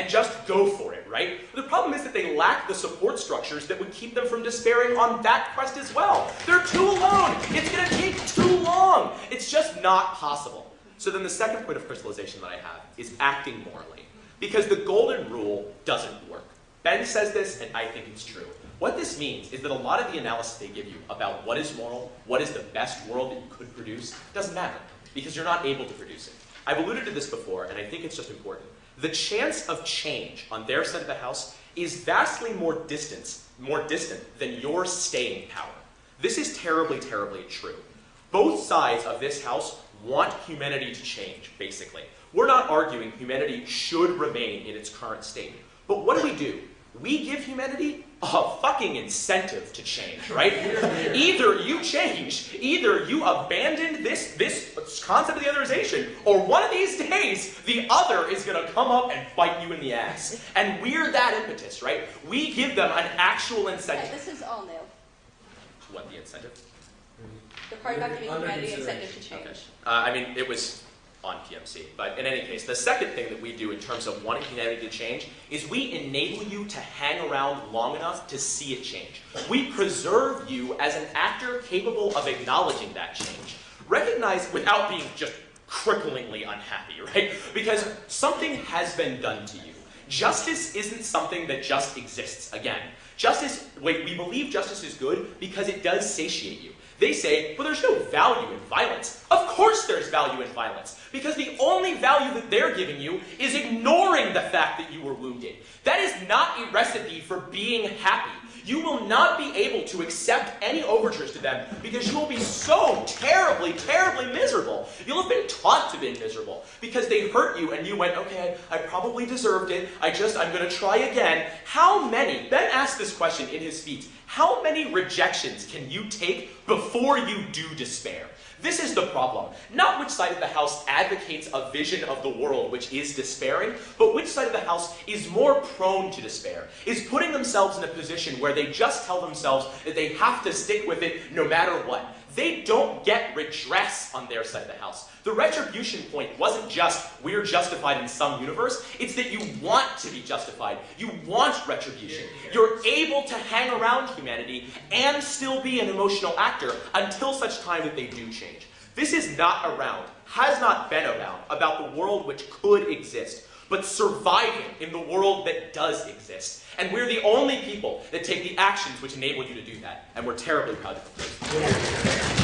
and just go for it, right? But the problem is that they lack the support structures that would keep them from despairing on that quest as well. They're too alone. It's going to take too long. It's just not possible. So then the second point of crystallization that I have is acting morally. Because the golden rule doesn't work. Ben says this, and I think it's true. What this means is that a lot of the analysis they give you about what is moral, what is the best world that you could produce, doesn't matter, because you're not able to produce it. I've alluded to this before, and I think it's just important. The chance of change on their side of the house is vastly more distant than your staying power. This is terribly, terribly true. Both sides of this house want humanity to change, basically. We're not arguing humanity should remain in its current state. But what do? We give humanity a fucking incentive to change, right? Either you change, either you abandon this concept of the otherization, or one of these days, the other is going to come up and bite you in the ass. And we're that impetus, right? We give them an actual incentive. Okay, this is all new. What, the incentive? The part about giving humanity incentive to change. Okay. I mean, it was on PMC. But in any case, the second thing that we do in terms of wanting humanity to change is we enable you to hang around long enough to see it change. We preserve you as an actor capable of acknowledging that change. Recognize without being just cripplingly unhappy, right? Because something has been done to you. Justice isn't something that just exists again. We believe justice is good because it does satiate you. They say, well, there's no value in violence. Of course there's value in violence, because the only value that they're giving you is ignoring the fact that you were wounded. That is not a recipe for being happy. You will not be able to accept any overtures to them because you will be so terribly, terribly miserable. You'll have been taught to be miserable because they hurt you and you went, okay, I probably deserved it. I'm going to try again. How many, Ben asked this question in his speech, how many rejections can you take before you do despair? This is the problem. Not which side of the house advocates a vision of the world which is despairing, but which side of the house is more prone to despair, is putting themselves in a position where they just tell themselves that they have to stick with it no matter what. They don't get redress on their side of the house. The retribution point wasn't just, we're justified in some universe. It's that you want to be justified. You want retribution. You're able to hang around humanity and still be an emotional actor until such time that they do change. This is not around, has not been around, about the world which could exist, but surviving in the world that does exist. And we're the only people that take the actions which enable you to do that. And we're terribly proud of it.